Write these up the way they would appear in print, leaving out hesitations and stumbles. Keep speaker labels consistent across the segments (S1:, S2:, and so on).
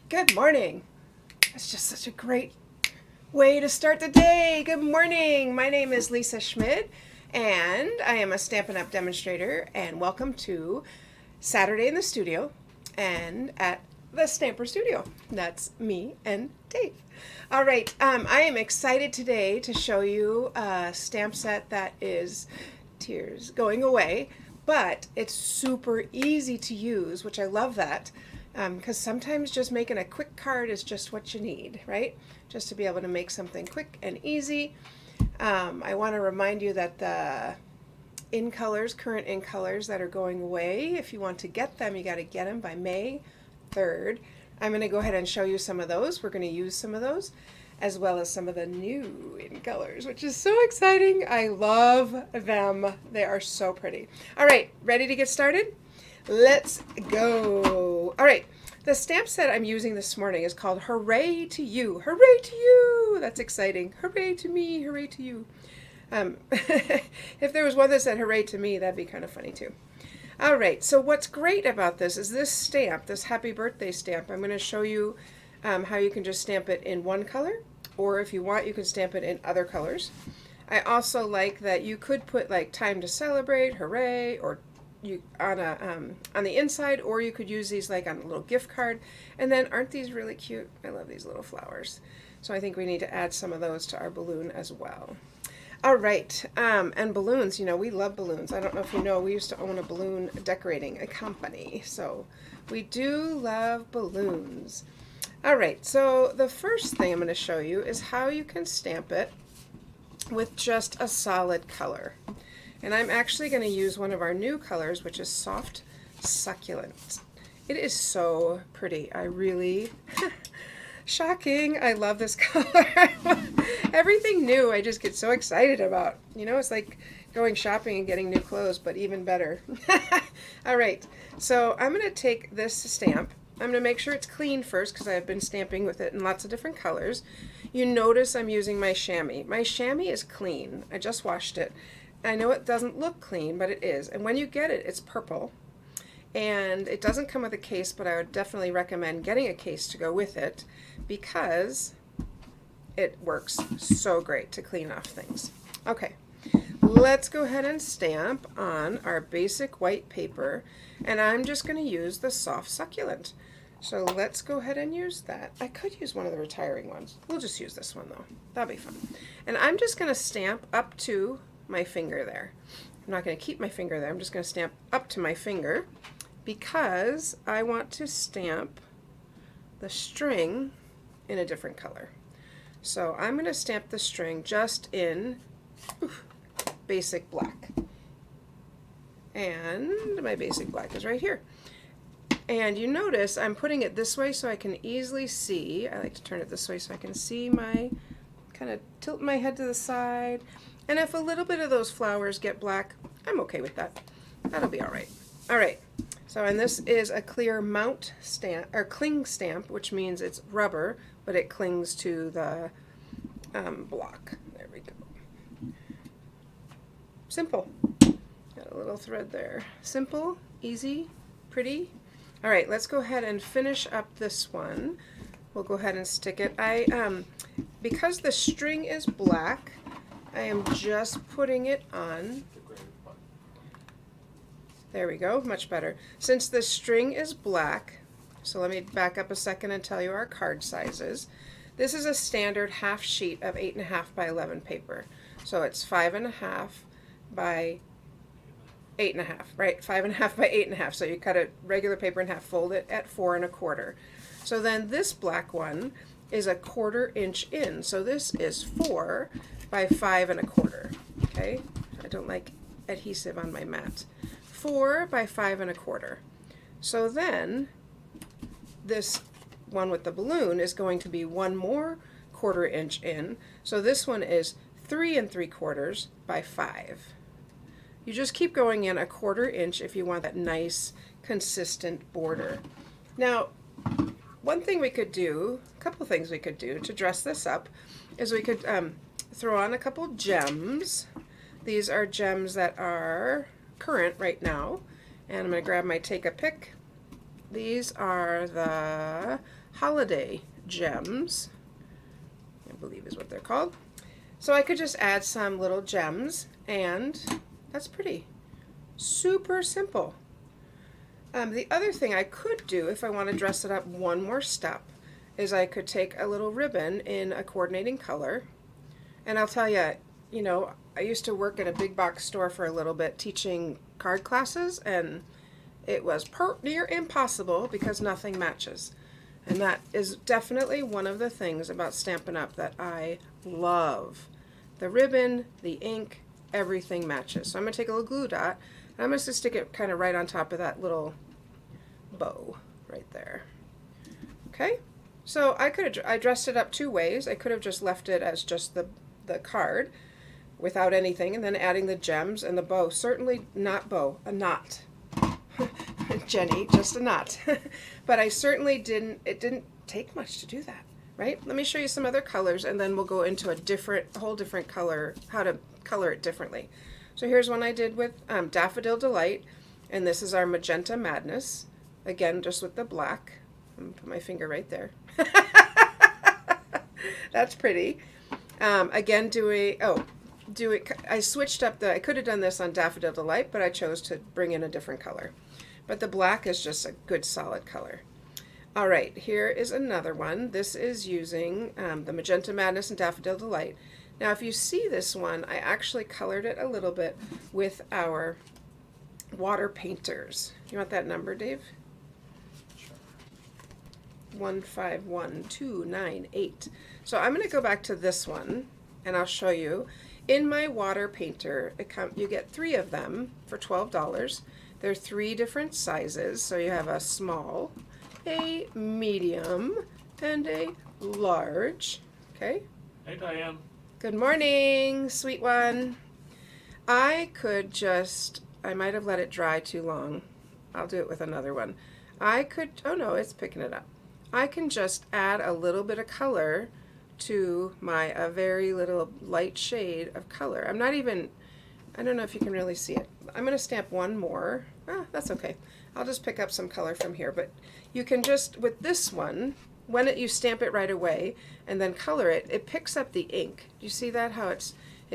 S1: Good morning. That's just such a great way to start the day. Good morning. My name is Lisa Schmidt, and I am a Stampin' Up! Demonstrator, and welcome to Saturday in the Studio and at the Stamper Studio. That's me and Dave. All right, I am excited today to show you a stamp set that is tears going away, but it's super easy to use, which I love that. Because sometimes just making a quick card is just what you need, right? Just to be able to make something quick and easy. I want to remind you that the current in colors that are going away, if you want to get them, you got to get them by May 3rd. I'm going to go ahead and show you some of those. We're going to use some of those, as well as some of the new in colors, which is so exciting. I love them. They are so pretty. All right, ready to get started? Let's go. All right, the stamp set I'm using this morning is called Hooray to You. Hooray to you. That's exciting. Hooray to me. Hooray to you. If there was one that said hooray to me, that'd be kind of funny too. All right, so what's great about this is this stamp, this happy birthday stamp. I'm going to show you how you can just stamp it in one color, or if you want, you can stamp it in other colors. I also like that you could put like time to celebrate, hooray, or you on the inside, or you could use these like on a little gift card. And then aren't these really cute? I love these little flowers. So I think we need to add some of those to our balloon as well. All right, and balloons, you know, we love balloons. I don't know if you know, we used to own a balloon decorating company, so we do love balloons. All right, so the first thing I'm going to show you is how you can stamp it with just a solid color. And I'm actually going to use one of our new colors, which is Soft Succulent. It is so pretty. I really, shocking, I love this color. Everything new I just get so excited about. You know, it's like going shopping and getting new clothes, but even better. All right, so I'm going to take this stamp. I'm going to make sure it's clean first because I've been stamping with it in lots of different colors. You notice I'm using my chamois. My chamois is clean. I just washed it. I know it doesn't look clean, but it is. And when you get it, it's purple. And it doesn't come with a case, but I would definitely recommend getting a case to go with it because it works so great to clean off things. Okay, let's go ahead and stamp on our basic white paper. And I'm just going to use the Soft Succulent. So let's go ahead and use that. I could use one of the retiring ones. We'll just use this one though. That'll be fun. And I'm just going to stamp up to my finger there. I'm not going to keep my finger there. I'm just going to stamp up to my finger because I want to stamp the string in a different color. So I'm going to stamp the string just in basic black. And my basic black is right here. And you notice I'm putting it this way so I can easily see. I like to turn it this way so I can see my, kind of tilt my head to the side. And if a little bit of those flowers get black, I'm okay with that. That'll be all right. All right, so and this is a clear mount stamp, or cling stamp, which means it's rubber, but it clings to the block. There we go. Simple. Got a little thread there. Simple, easy, pretty. All right, let's go ahead and finish up this one. We'll go ahead and stick it. Because the string is black, I am just putting it on. There we go, much better. Since the string is black, so let me back up a second and tell you our card sizes. This is a standard half sheet of 8.5 by 11 paper. So it's 5.5 by 8.5, right? 5.5 by 8.5. So you cut a regular paper in half, fold it at 4 1/4. So then this black one is a 1/4 inch in. So this is 4 by 5 1/4. Okay, I don't like adhesive on my mat. 4 by 5 1/4. So then this one with the balloon is going to be one more 1/4 inch in. So this one is 3 3/4 by 5. You just keep going in a 1/4 inch if you want that nice consistent border. Now, one thing we could do, a couple things we could do to dress this up is we could throw on a couple gems. These are gems that are current right now. And I'm going to grab my Take a Pick These are the holiday gems, I believe is what they're called. So I could just add some little gems, and that's pretty. Super simple. The other thing I could do if I want to dress it up one more step is I could take a little ribbon in a coordinating color. And I'll tell you, you know, I used to work at a big box store for a little bit teaching card classes, and it was near impossible because nothing matches. And that is definitely one of the things about Stampin' Up! That I love. The ribbon, the ink, everything matches. So I'm going to take a little glue dot, and I'm going to stick it kind of right on top of that little bow right there. Okay? So I dressed it up two ways. I could have just left it as just the card without anything, and then adding the gems and the bow. Certainly not bow, a knot. Jenny, just a knot. But I certainly it didn't take much to do that, right? Let me show you some other colors, and then we'll go into a whole different color, how to color it differently. So here's one I did with Daffodil Delight, and this is our Magenta Madness. Again, just with the black. I'm gonna put my finger right there. That's pretty. Again, I switched up I could have done this on Daffodil Delight, but I chose to bring in a different color. But the black is just a good solid color. All right, here is another one. This is using the Magenta Madness and Daffodil Delight. Now, if you see this one, I actually colored it a little bit with our water painters. You want that number, Dave? 151298. So I'm going to go back to this one, and I'll show you. In my water painter, you get 3 of them for $12. They're 3 different sizes, so you have a small, a medium, and a large. Okay?
S2: Hey, Diane.
S1: Good morning, sweet one. I might have let it dry too long. I'll do it with another one. Oh no, it's picking it up. I can just add a little bit of color to a very little light shade of color. I don't know if you can really see it. I'm going to stamp one more. That's okay. I'll just pick up some color from here, but you can just, with this one, when you stamp it right away and then color it, it picks up the ink. Do you see that? How it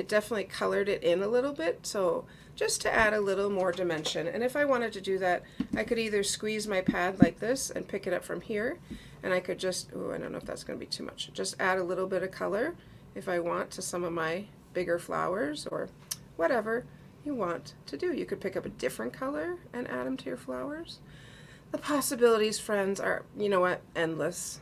S1: definitely colored it in a little bit. So just to add a little more dimension. And if I wanted to do that, I could either squeeze my pad like this and pick it up from here, and I could just, I don't know if that's going to be too much, just add a little bit of color if I want to some of my bigger flowers, or whatever you want to do. You could pick up a different color and add them to your flowers. The possibilities, friends, are, you know what, endless.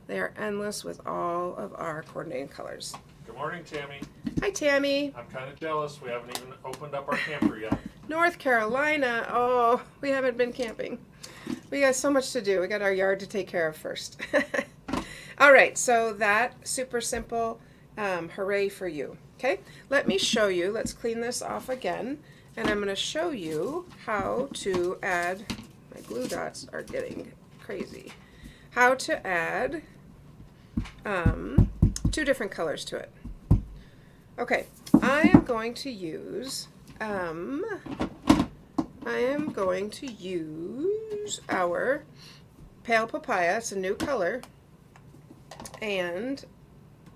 S1: They are endless with all of our coordinating colors.
S2: Good morning, Tammy.
S1: Hi, Tammy.
S2: I'm kind of jealous. We haven't even opened up our camper yet.
S1: North Carolina. Oh, we haven't been camping. We got so much to do. We got our yard to take care of first. All right, so that super simple. Hooray for you. Okay, let me show you. Let's clean this off again, and I'm going to show you how to add. My glue dots are getting crazy. How to add 2 different colors to it. Okay, I am going to use our Pale Papaya. It's a new color, and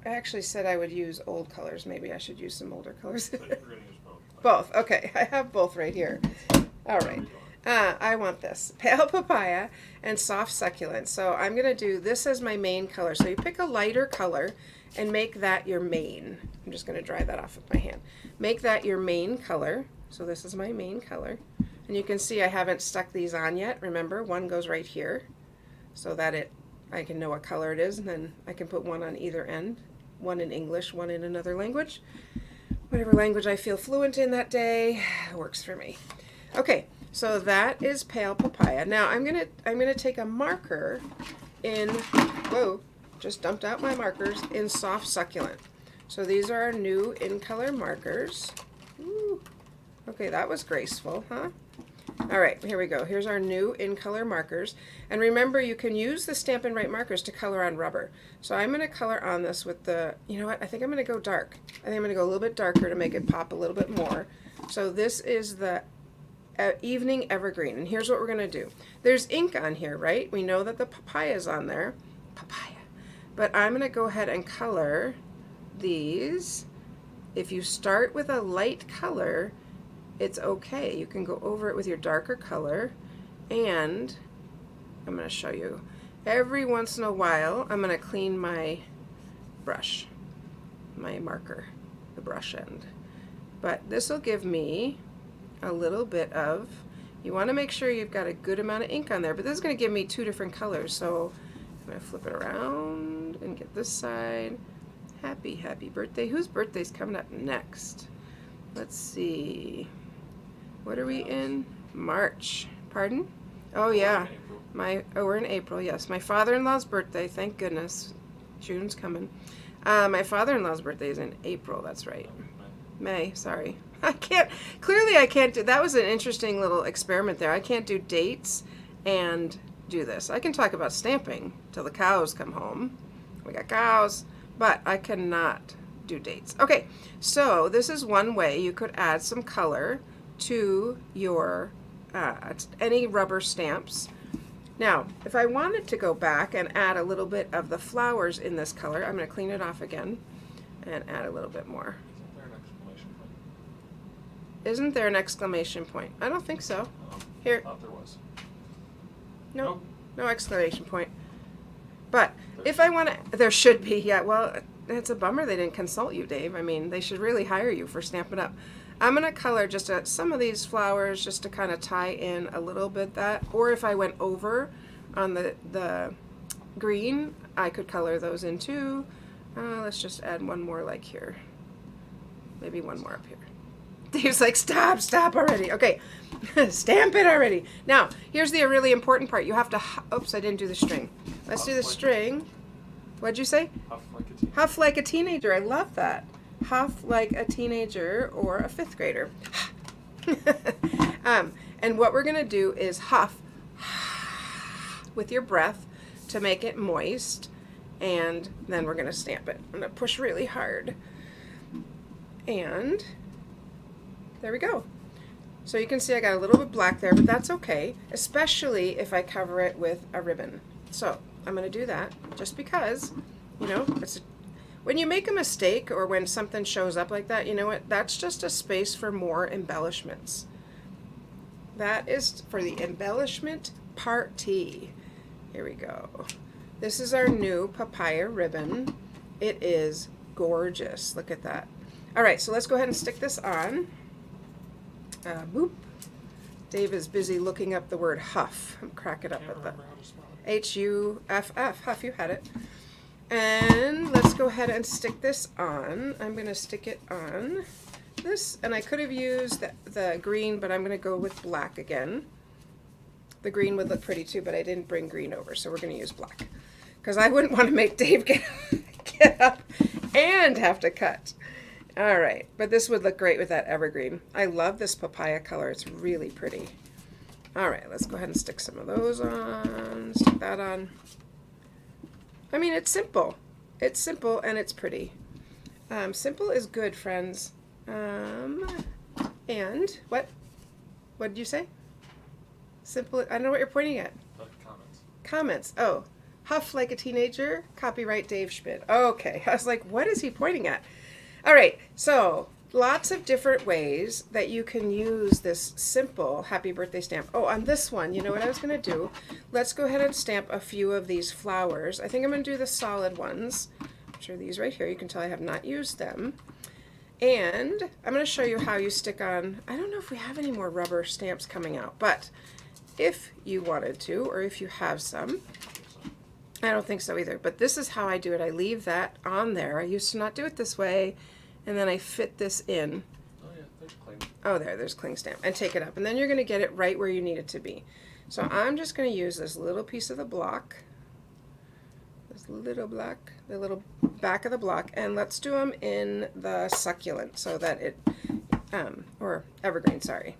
S1: I actually said I would use old colors. Maybe I should use some older colors.
S2: I think we're going to use both.
S1: Both. Okay, I have both right here. All right. I want this. Pale Papaya and Soft Succulent. So I'm going to do this as my main color. So you pick a lighter color and make that your main. I'm just going to dry that off with my hand. Make that your main color. So this is my main color. And you can see I haven't stuck these on yet. Remember, one goes right here so that I can know what color it is, and then I can put one on either end. One in English, one in another language. Whatever language I feel fluent in that day works for me. Okay, so that is Pale Papaya. Now I'm gonna take a marker in, just dumped out my markers, in Soft Succulent. So these are our new in color markers. Ooh. Okay, that was graceful, huh? All right, here we go. Here's our new in color markers. And remember, you can use the Stampin' Right markers to color on rubber. So I'm going to color on this with you know what, I think I'm going to go dark. I think I'm going to go a little bit darker to make it pop a little bit more. So this is the Evening Evergreen. And here's what we're going to do. There's ink on here, right? We know that the papaya is on there. Papaya. But I'm going to go ahead and color these. If you start with a light color, it's okay. You can go over it with your darker color. And I'm going to show you. Every once in a while, I'm going to clean my brush, my marker, the brush end. But this will give me a little bit of, you want to make sure you've got a good amount of ink on there, but this is going to give me two different colors. So I'm going to flip it around and get this side. Happy birthday. Whose birthday's coming up next? Let's see. What are we in? March. Pardon? Oh yeah. We're in April, yes. My father-in-law's birthday, thank goodness. June's coming. My father-in-law's birthday is in April, that's right. May, sorry. I can't do, that was an interesting little experiment there. I can't do dates and do this. I can talk about stamping till the cows come home. We got cows, but I cannot do dates. Okay, so this is one way you could add some color to your any rubber stamps. Now, if I wanted to go back and add a little bit of the flowers in this color, I'm going to clean it off again and add a little bit more. Isn't there an exclamation point? I don't think so. Here.
S2: I thought there was.
S1: No, no exclamation point. But if I want to, there should be, yeah, well, it's a bummer they didn't consult you, Dave. I mean, they should really hire you for Stampin' Up. I'm going to color just some of these flowers just to kind of tie in a little bit that, or if I went over on the green, I could color those in too. Let's just add one more like here. Maybe one more up here. Dave's like, stop already. Okay, stamp it already. Now, here's the really important part. You have to, oops, I didn't do the string. Let's do the string. What'd you say?
S2: Huff like a teenager.
S1: Huff like a teenager. I love that. Huff like a teenager or a fifth grader. And what we're going to do is huff with your breath to make it moist. And then we're going to stamp it. I'm going to push really hard. And there we go. So you can see I got a little bit black there, but that's okay, especially if I cover it with a ribbon. So I'm going to do that just because, you know, when you make a mistake or when something shows up like that, you know what? That's just a space for more embellishments. That is for the embellishment party. Here we go. This is our new papaya ribbon. It is gorgeous. Look at that. All right, so let's go ahead and stick this on. Boop. Dave is busy looking up the word huff. I'm cracking up at the H-U-F-F. Huff, you had it. And let's go ahead and stick this on. I'm going to stick it on this, and I could have used the green, but I'm going to go with black again. The green would look pretty too, but I didn't bring green over, so we're going to use black. Because I wouldn't want to make Dave get up and have to cut. All right, but this would look great with that evergreen. I love this papaya color. It's really pretty. All right, let's go ahead and stick some of those on. Stick that on. I mean, it's simple. It's simple and it's pretty. Simple is good, friends. And what? What did you say? Simple. I don't know what you're pointing at.
S2: Comments.
S1: Comments. Oh, huff like a teenager. Copyright Dave Schmidt. Okay. I was like, what is he pointing at? All right. So lots of different ways that you can use this simple happy birthday stamp. Oh, on this one, you know what I was going to do? Let's go ahead and stamp a few of these flowers. I think I'm going to do the solid ones, which are these right here. You can tell I have not used them. And I'm going to show you how you stick on, I don't know if we have any more rubber stamps coming out, but if you wanted to, or if you have some, I don't think so either, but this is how I do it. I leave that on there. I used to not do it this way, and then I fit this in.
S2: Oh yeah, there's cling.
S1: Oh, there's cling stamp, and take it up, and then you're going to get it right where you need it to be. So I'm just going to use this little piece of the block, this little block, the little back of the block, and let's do them in the succulent so that it, or evergreen, sorry.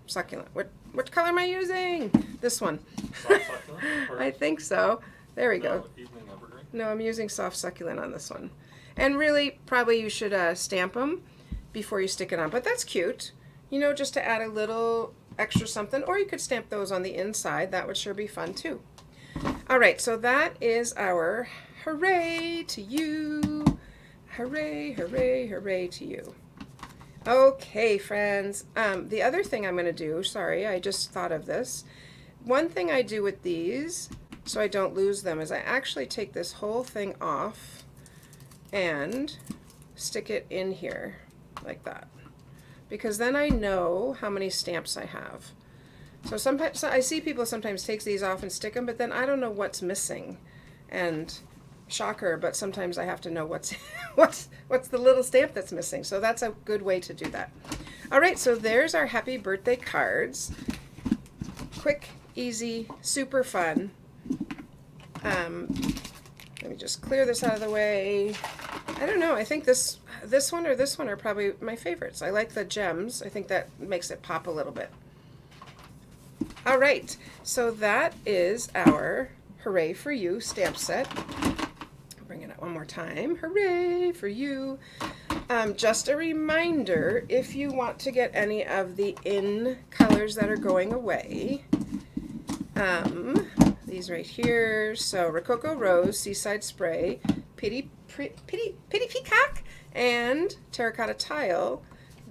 S1: Succulent. What color am I using? This one.
S2: Soft succulent?
S1: I think so. There we go.
S2: Evening evergreen?
S1: No, I'm using soft succulent on this one. And really, probably you should stamp them before you stick it on. But that's cute. You know, just to add a little extra something, or you could stamp those on the inside. That would sure be fun too. All right, so that is our hooray to you. Hooray, hooray, hooray to you. Okay, friends. The other thing I'm going to do, sorry, I just thought of this. One thing I do with these, so I don't lose them, is I actually take this whole thing off and stick it in here like that. Because then I know how many stamps I have. So sometimes I see people sometimes take these off and stick them, but then I don't know what's missing. And shocker, but sometimes I have to know what's what's the little stamp that's missing. So that's a good way to do that. All right, so there's our happy birthday cards. Quick, easy, super fun. Let me just clear this out of the way. I don't know. I think this one or this one are probably my favorites. I like the gems. I think that makes it pop a little bit. All right, so that is our Hooray for You stamp set. Bring it up one more time. Hooray for you. Just a reminder, if you want to get any of the in colors that are going away, these right here, so Rococo Rose, Seaside Spray, Pitty Peacock, and Terracotta Tile,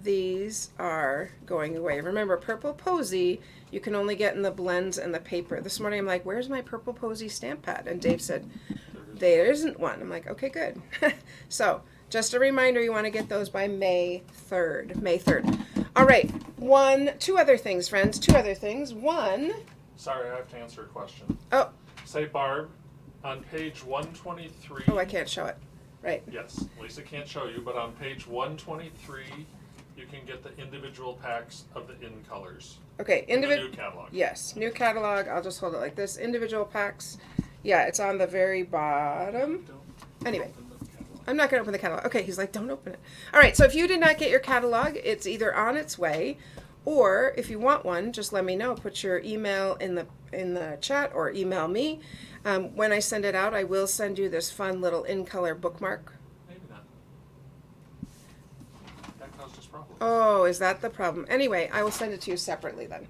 S1: these are going away. Remember, Purple Posy, you can only get in the blends and the paper. This morning I'm like, where's my Purple Posy stamp pad? And Dave said, there isn't one. I'm like, okay, good. So, just a reminder, you want to get those by May 3rd. May 3rd. All right, two other things, friends. Two other things. One.
S2: Sorry, I have to answer a question.
S1: Oh.
S2: Say, Barb, on page 123.
S1: Oh, I can't show it. Right.
S2: Yes, Lisa can't show you, but on page 123, you can get the individual packs of the in colors.
S1: Okay,
S2: the new catalog.
S1: Yes, new catalog. I'll just hold it like this. Individual packs. Yeah, it's on the very bottom. Anyway, I'm not going to open the catalog. Okay, he's like, don't open it. All right, so if you did not get your catalog, it's either on its way, or if you want one, just let me know. Put your email in the chat or email me. When I send it out, I will send you this fun little in-color bookmark.
S2: Maybe not. That caused us problems.
S1: Oh, is that the problem? Anyway, I will send it to you separately then.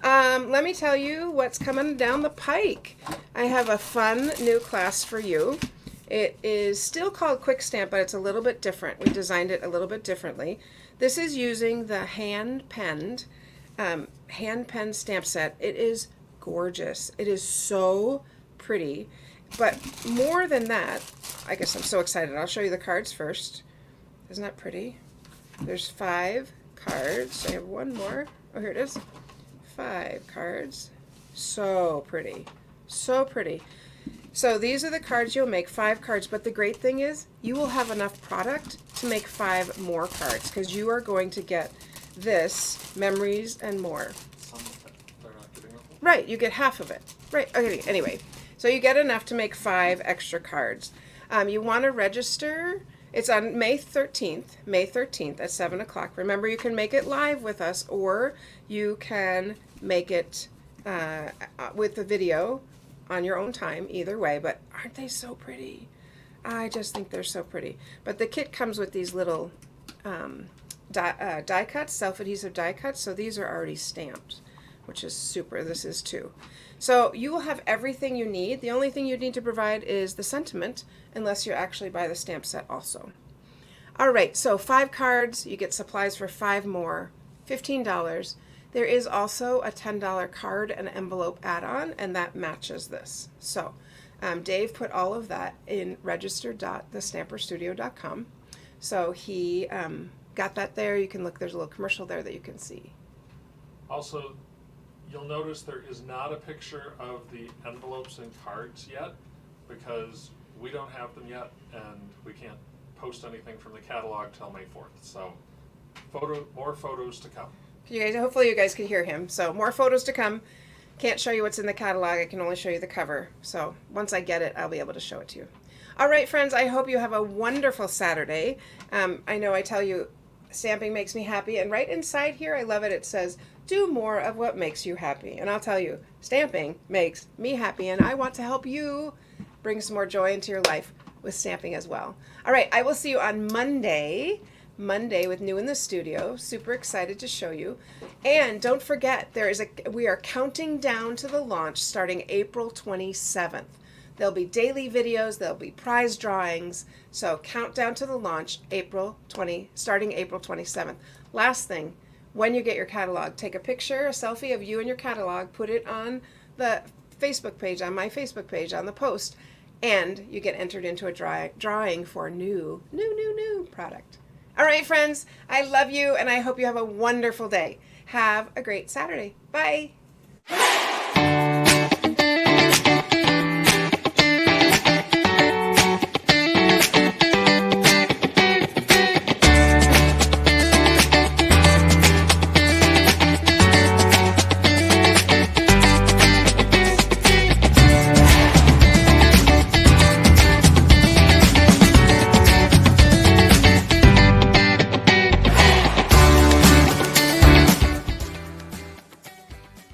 S1: Let me tell you what's coming down the pike. I have a fun new class for you. It is still called Quick Stamp, but it's a little bit different. We designed it a little bit differently. This is using the hand-penned stamp set. It is gorgeous. It is so pretty. But more than that, I guess I'm so excited. I'll show you the cards first. Isn't that pretty? There's 5 cards. I have one more. Oh, here it is. 5 cards. So pretty. So pretty. So these are the cards you'll make, 5 cards, but the great thing is you will have enough product to make 5 more cards because you are going to get this, memories, and more.
S2: Some of it, they're not giving up.
S1: Right, you get half of it. Right, okay, anyway. So you get enough to make 5 extra cards. You want to register. It's on May 13th at 7 o'clock. Remember, you can make it live with us, or you can make it with the video on your own time, either way. But aren't they so pretty? I just think they're so pretty. But the kit comes with these little die cuts, self-adhesive die cuts. So these are already stamped, which is super. This is too. So you will have everything you need. The only thing you need to provide is the sentiment, unless you actually buy the stamp set also. All right, so 5 cards. You get supplies for 5 more, $15. There is also a $10 card and envelope add-on, and that matches this. So Dave put all of that in register.thestamperstudio.com. So he got that there. You can look. There's a little commercial there that you can see.
S2: Also, you'll notice there is not a picture of the envelopes and cards yet because we don't have them yet, and we can't post anything from the catalog till May 4th. So more photos to come.
S1: You guys, hopefully you guys can hear him. So more photos to come. Can't show you what's in the catalog. I can only show you the cover. So once I get it, I'll be able to show it to you. All right, friends, I hope you have a wonderful Saturday. I know I tell you stamping makes me happy, and right inside here, I love it. It says, do more of what makes you happy. And I'll tell you, stamping makes me happy, and I want to help you bring some more joy into your life with stamping as well. All right, I will see you on Monday. Monday with New in the Studio. Super excited to show you. And don't forget, we are counting down to the launch starting April 27th. There'll be daily videos, there'll be prize drawings. So countdown to the launch starting April 27th. Last thing, when you get your catalog, take a picture, a selfie of you and your catalog, put it on the Facebook page, on my Facebook page, on the post, and you get entered into a drawing for a new product. All right, friends, I love you, and I hope you have a wonderful day. Have a great Saturday. Bye.